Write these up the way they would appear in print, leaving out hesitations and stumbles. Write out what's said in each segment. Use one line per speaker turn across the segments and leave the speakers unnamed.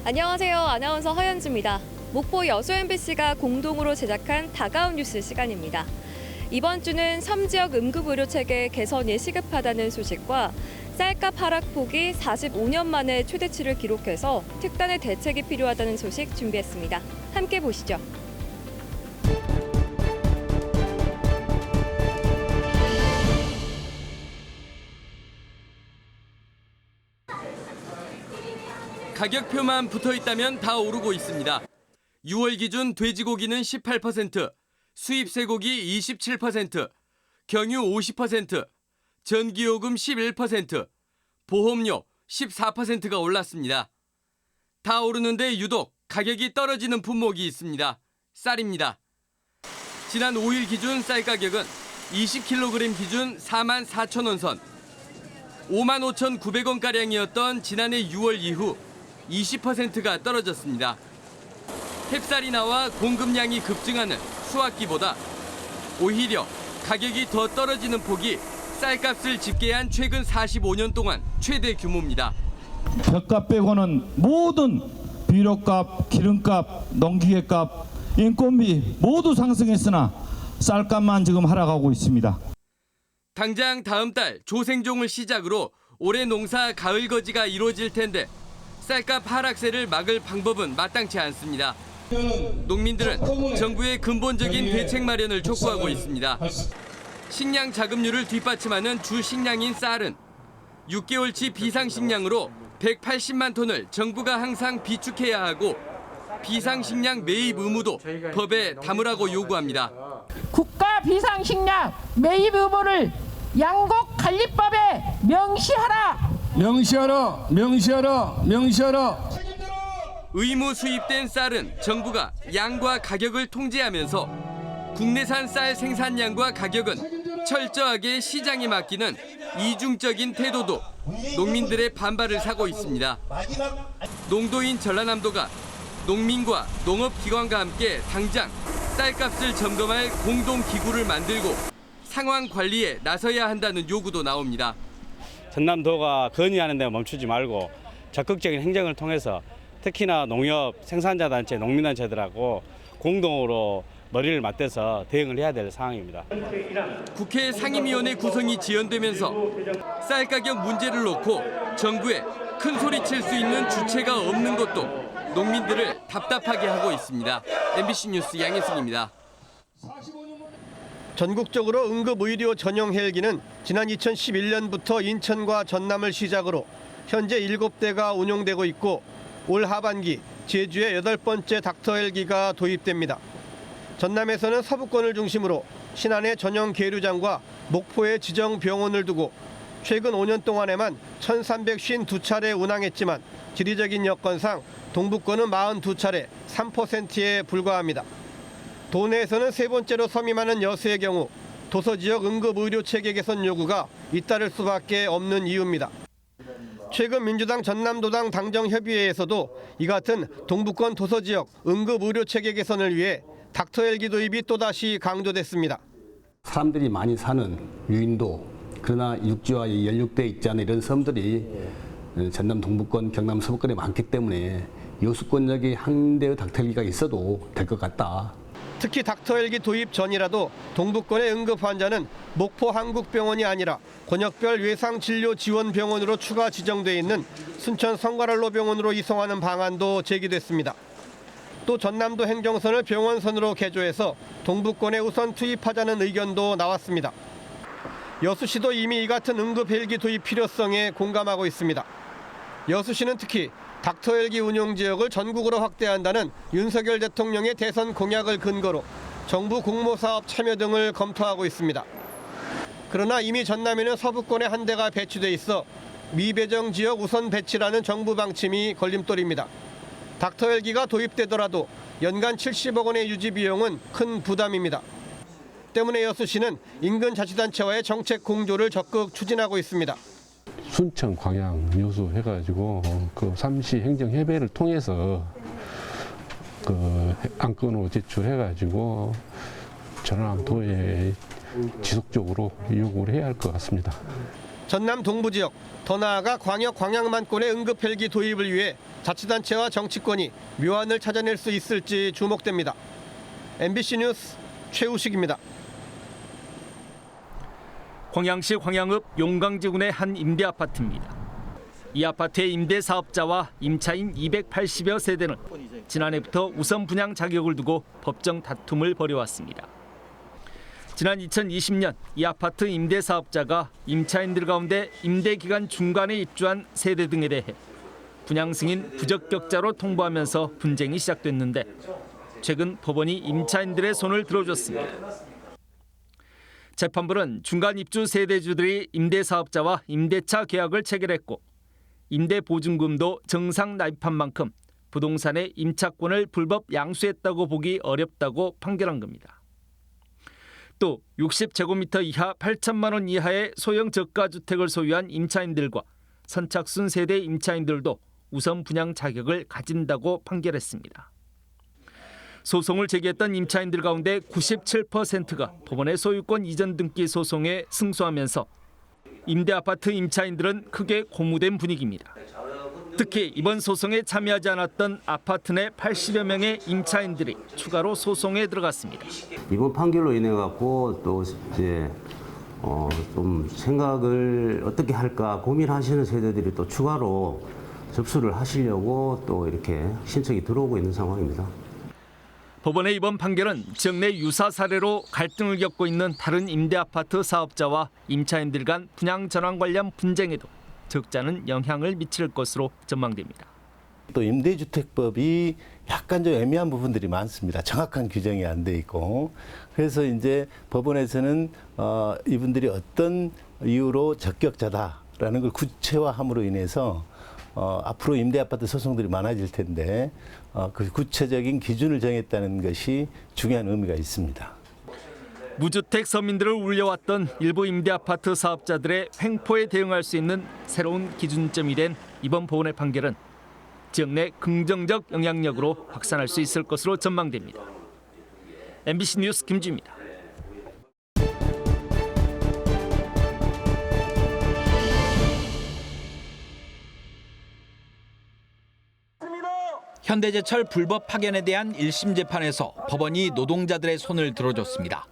안녕하세요. 아나운서 허연주입니다. 목포 여수 MBC가 공동으로 제작한 다가온 뉴스 시간입니다. 이번 주는 섬 지역 응급의료 체계 개선이 시급하다는 소식과 쌀값 하락폭이 45년 만에 최대치를 기록해서 특단의 대책이 필요하다는 소식 준비했습니다. 함께 보시죠.
가격표만 붙어 있다면 다 오르고 있습니다. 6월 기준 돼지고기는 18%, 수입 쇠고기 27%, 경유 50%, 전기요금 11%, 보험료 14%가 올랐습니다. 다 오르는데 유독 가격이 떨어지는 품목이 있습니다. 쌀입니다. 지난 5일 기준 쌀 가격은 20kg 기준 44,000원 선, 55,900원가량이었던 지난해 6월 이후 20%가 떨어졌습니다. 햅쌀이 나와 공급량이 급증하는 수확기보다 오히려 가격이 더 떨어지는 폭이 쌀값을 집계한 최근 45년 동안 최대 규모입니다.
벼값 빼고는 모든 비료값, 기름값, 농기계값, 인건비 모두 상승했으나 쌀값만 지금 하락하고 있습니다.
당장 다음 달 조생종을 시작으로 올해 농사 가을 거지가 이루어질 텐데 쌀값 하락세를 막을 방법은 마땅치 않습니다. 농민들은 정부의 근본적인 대책 마련을 촉구하고 있습니다. 식량 자급률을 뒷받침하는 주 식량인 쌀은 6개월치 비상식량으로 180만 톤을 정부가 항상 비축해야 하고 비상식량 매입 의무도 법에 담으라고 요구합니다.
국가 비상식량 매입 의무를 양곡 관리법에 명시하라.
명시하라, 명시하라, 명시하라.
의무 수입된 쌀은 정부가 양과 가격을 통제하면서 국내산 쌀 생산량과 가격은 철저하게 시장에 맡기는 이중적인 태도도 농민들의 반발을 사고 있습니다. 농도인 전라남도가 농민과 농업기관과 함께 당장 쌀값을 점검할 공동기구를 만들고 상황 관리에 나서야 한다는 요구도 나옵니다.
전남도가 건의하는 데 멈추지 말고 적극적인 행정을 통해서 특히나 농협 생산자단체, 농민단체들하고 공동으로 머리를 맞대서 대응을 해야 될 상황입니다.
국회 상임위원회 구성이 지연되면서 쌀 가격 문제를 놓고 정부에 큰 소리 칠 수 있는 주체가 없는 것도 농민들을 답답하게 하고 있습니다. MBC 뉴스 양혜승입니다.
전국적으로 응급의료 전용 헬기는 지난 2011년부터 인천과 전남을 시작으로 현재 7대가 운용되고 있고 올 하반기 제주에 8번째 닥터 헬기가 도입됩니다. 전남에서는 서부권을 중심으로 신안의 전용 계류장과 목포의 지정 병원을 두고 최근 5년 동안에만 1,352차례 운항했지만 지리적인 여건상 동부권은 42차례, 3%에 불과합니다. 도내에서는 세 번째로 섬임하는 여수의 경우 도서지역 응급의료체계 개선 요구가 잇따를 수밖에 없는 이유입니다. 최근 민주당 전남도당 당정협의회에서도 이 같은 동부권 도서지역 응급의료체계 개선을 위해 닥터 헬기 도입이 또다시 강조됐습니다.
사람들이 많이 사는 유인도, 그러나 육지와 연륙돼 있지 않은 이런 섬들이 전남 동부권, 경남 서부권에 많기 때문에 여수권역에 한 대의 닥터 헬기가 있어도 될 것 같다.
특히 닥터 헬기 도입 전이라도 동부권의 응급 환자는 목포 한국병원이 아니라 권역별 외상진료지원병원으로 추가 지정돼 있는 순천 성과랄로병원으로 이송하는 방안도 제기됐습니다. 또 전남도 행정선을 병원선으로 개조해서 동부권에 우선 투입하자는 의견도 나왔습니다. 여수시도 이미 이 같은 응급 헬기 도입 필요성에 공감하고 있습니다. 여수시는 특히 닥터 헬기 운용 지역을 전국으로 확대한다는 윤석열 대통령의 대선 공약을 근거로 정부 공모사업 참여 등을 검토하고 있습니다. 그러나 이미 전남에는 서부권에 한 대가 배치돼 있어 미배정 지역 우선 배치라는 정부 방침이 걸림돌입니다. 닥터 헬기가 도입되더라도 연간 70억 원의 유지 비용은 큰 부담입니다. 때문에 여수시는 인근 자치단체와의 정책 공조를 적극 추진하고 있습니다.
순천, 광양, 여수 해가지고 그 3시 행정협의회를 통해서 그 안건으로 제출해가지고 전남도에 지속적으로 요구를 해야 할 것 같습니다.
전남 동부 지역, 더 나아가 광역 광양만권의 응급 헬기 도입을 위해 자치단체와 정치권이 묘안을 찾아낼 수 있을지 주목됩니다. MBC 뉴스 최우식입니다.
광양시 광양읍 용강지군의 한 임대 아파트입니다. 이 아파트의 임대 사업자와 임차인 280여 세대는 지난해부터 우선 분양 자격을 두고 법정 다툼을 벌여왔습니다. 지난 2020년 이 아파트 임대 사업자가 임차인들 가운데 임대 기간 중간에 입주한 세대 등에 대해 분양 승인 부적격자로 통보하면서 분쟁이 시작됐는데 최근 법원이 임차인들의 손을 들어줬습니다. 재판부는 중간 입주 세대주들이 임대 사업자와 임대차 계약을 체결했고 임대 보증금도 정상 납입한 만큼 부동산의 임차권을 불법 양수했다고 보기 어렵다고 판결한 겁니다. 또 60제곱미터 이하 8천만 원 이하의 소형 저가주택을 소유한 임차인들과 선착순 세대 임차인들도 우선 분양 자격을 가진다고 판결했습니다. 소송을 제기했던 임차인들 가운데 97%가 법원의 소유권 이전 등기 소송에 승소하면서 임대 아파트 임차인들은 크게 고무된 분위기입니다. 특히 이번 소송에 참여하지 않았던 아파트 내 80여 명의 임차인들이 추가로 소송에 들어갔습니다.
이번 판결로 인해 갖고 또 이제 좀 생각을 어떻게 할까 고민하시는 세대들이 또 추가로 접수를 하시려고 또 이렇게 신청이 들어오고 있는 상황입니다.
법원의 이번 판결은 지역 내 유사 사례로 갈등을 겪고 있는 다른 임대 아파트 사업자와 임차인들 간 분양 전환 관련 분쟁에도 적지 않은 영향을 미칠 것으로 전망됩니다.
또 임대주택법이 약간 좀 애매한 부분들이 많습니다. 정확한 규정이 안 돼 있고 그래서 이제 법원에서는 이분들이 어떤 이유로 적격자다라는 걸 구체화함으로 인해서 앞으로 임대아파트 소송들이 많아질 텐데 그 구체적인 기준을 정했다는 것이 중요한 의미가 있습니다.
무주택 서민들을 울려왔던 일부 임대아파트 사업자들의 횡포에 대응할 수 있는 새로운 기준점이 된 이번 법원의 판결은 지역 내 긍정적 영향력으로 확산할 수 있을 것으로 전망됩니다. MBC 뉴스 김주입니다.
현대제철 불법 파견에 대한 1심 재판에서 법원이 노동자들의 손을 들어줬습니다.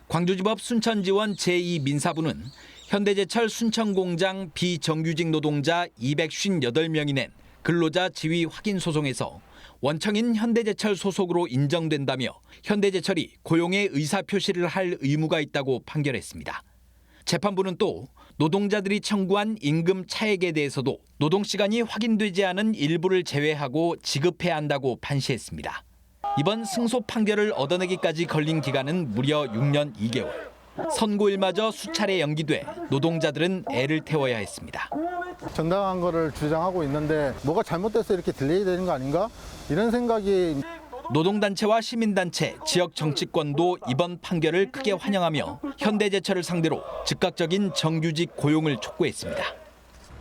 광주지법 순천지원 제2민사부는 현대제철 순천공장 비정규직 노동자 258명이 낸 근로자 지위 확인 소송에서 원청인 현대제철 소속으로 인정된다며 현대제철이 고용의 의사표시를 할 의무가 있다고 판결했습니다. 재판부는 또 노동자들이 청구한 임금 차액에 대해서도 노동시간이 확인되지 않은 일부를 제외하고 지급해야 한다고 판시했습니다. 이번 승소 판결을 얻어내기까지 걸린 기간은 무려 6년 2개월. 선고일마저 수차례 연기돼 노동자들은 애를 태워야 했습니다.
정당한 거를 주장하고 있는데 뭐가 잘못돼서 이렇게 딜레이 되는 거 아닌가? 이런 생각이.
노동단체와 시민단체, 지역 정치권도 이번 판결을 크게 환영하며 현대제철을 상대로 즉각적인 정규직 고용을 촉구했습니다.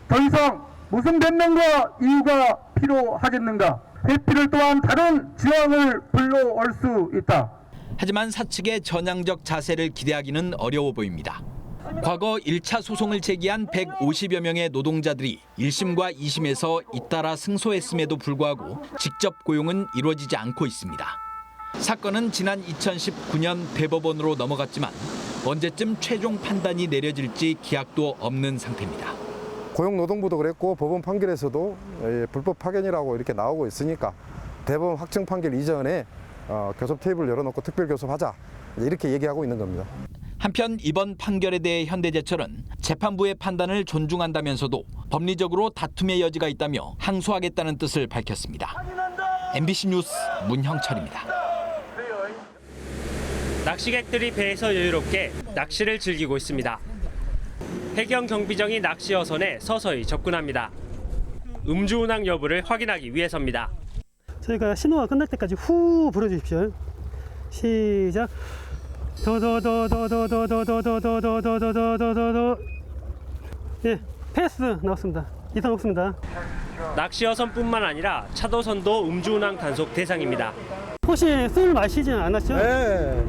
더 이상 무슨 변명과 이유가 필요하겠는가? 회피를 또한 다른 지원을 불러올 수 있다.
하지만 사측의 전향적 자세를 기대하기는 어려워 보입니다. 과거 1차 소송을 제기한 150여 명의 노동자들이 1심과 2심에서 잇따라 승소했음에도 불구하고 직접 고용은 이루어지지 않고 있습니다. 사건은 지난 2019년 대법원으로 넘어갔지만 언제쯤 최종 판단이 내려질지 기약도 없는 상태입니다.
고용노동부도 그랬고 법원 판결에서도 불법 파견이라고 이렇게 나오고 있으니까 대법원 확정 판결 이전에 교섭 테이블 열어놓고 특별 교섭하자 이렇게 얘기하고 있는 겁니다.
한편 이번 판결에 대해 현대제철은 재판부의 판단을 존중한다면서도 법리적으로 다툼의 여지가 있다며 항소하겠다는 뜻을 밝혔습니다. MBC 뉴스 문형철입니다.
낚시객들이 배에서 여유롭게 낚시를 즐기고 있습니다. 해경 경비정이 낚시 어선에 서서히 접근합니다. 음주운항 여부를 확인하기 위해서입니다.
저희가 신호가 끝날 때까지 후 불어주십시오. 시작. 예, 패스 나왔습니다. 이상 없습니다.
낚시어선뿐만 아니라 차도선도 음주운항 단속 대상입니다.
혹시 술 마시지는 않았죠? 네.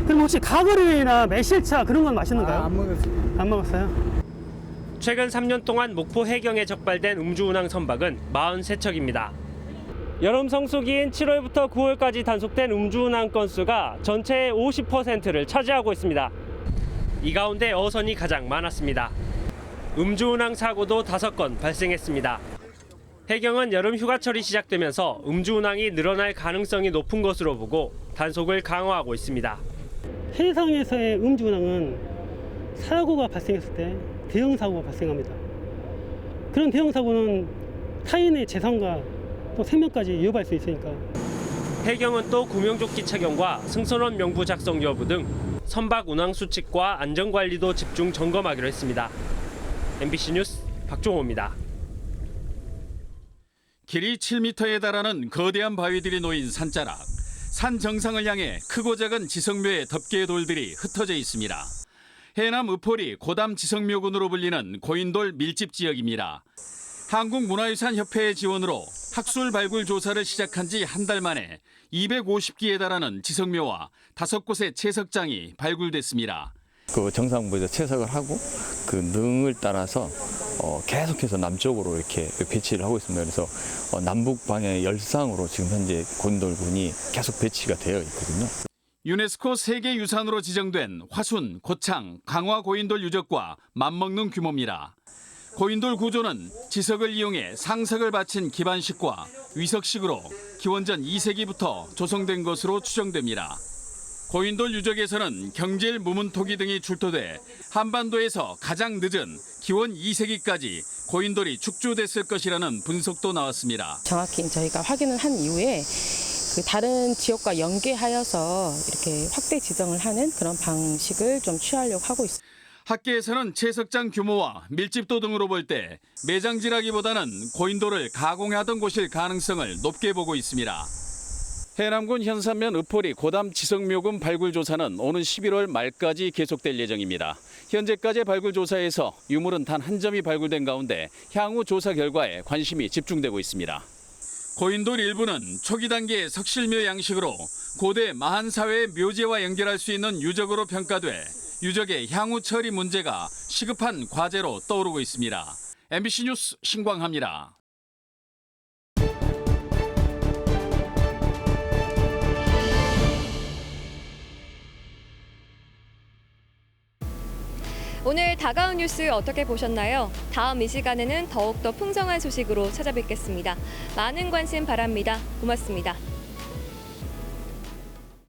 그럼 혹시 가거리나 매실차 그런 건 마시는가요? 안 먹었어요. 안 먹었어요?
최근 3년 동안 목포 해경에 적발된 음주운항 선박은 43척입니다. 여름 성수기인 7월부터 9월까지 단속된 음주운항 건수가 전체의 50%를 차지하고 있습니다. 이 가운데 어선이 가장 많았습니다. 음주운항 사고도 5건 발생했습니다. 해경은 여름 휴가철이 시작되면서 음주운항이 늘어날 가능성이 높은 것으로 보고 단속을 강화하고 있습니다.
해상에서의 음주운항은 사고가 발생했을 때 대형 사고가 발생합니다. 그런 대형 사고는 타인의 재산과 또 생명까지 위협할 수 있으니까.
해경은 또 구명조끼 착용과 승선원 명부 작성 여부 등 선박 운항 수칙과 안전관리도 집중 점검하기로 했습니다. MBC 뉴스 박종호입니다.
길이 7m에 달하는 거대한 바위들이 놓인 산자락. 산 정상을 향해 크고 작은 지성묘의 덮개 돌들이 흩어져 있습니다. 해남 의포리 고담 지성묘군으로 불리는 고인돌 밀집 지역입니다. 한국문화유산협회의 지원으로 학술 발굴 조사를 시작한 지 한 달 만에 250기에 달하는 지성묘와 5곳의 채석장이 발굴됐습니다.
그 정상부에서 채석을 하고 그 능을 따라서 계속해서 남쪽으로 이렇게 배치를 하고 있습니다. 그래서 남북 방향의 열상으로 지금 현재 고인돌군이 계속 배치가 되어 있거든요.
유네스코 세계유산으로 지정된 화순, 고창, 강화 고인돌 유적과 맞먹는 규모입니다. 고인돌 구조는 지석을 이용해 상석을 받친 기반식과 위석식으로 기원전 2세기부터 조성된 것으로 추정됩니다. 고인돌 유적에서는 경질, 무문토기 등이 출토돼 한반도에서 가장 늦은 기원 2세기까지 고인돌이 축조됐을 것이라는 분석도 나왔습니다.
정확히 저희가 확인을 한 이후에 그 다른 지역과 연계하여서 이렇게 확대 지정을 하는 그런 방식을 좀 취하려고 하고 있습니다.
학계에서는 채석장 규모와 밀집도 등으로 볼 때 매장지라기보다는 고인돌을 가공하던 곳일 가능성을 높게 보고 있습니다. 해남군 현산면 의포리 고담 지성묘군 발굴 조사는 오는 11월 말까지 계속될 예정입니다. 현재까지의 발굴 조사에서 유물은 단 한 점이 발굴된 가운데 향후 조사 결과에 관심이 집중되고 있습니다. 고인돌 일부는 초기 단계의 석실묘 양식으로 고대 마한 사회의 묘지와 연결할 수 있는 유적으로 평가돼 유적의 향후 처리 문제가 시급한 과제로 떠오르고 있습니다. MBC 뉴스 신광하입니다.
오늘 다가온 뉴스 어떻게 보셨나요? 다음 이 시간에는 더욱더 풍성한 소식으로 찾아뵙겠습니다. 많은 관심 바랍니다. 고맙습니다.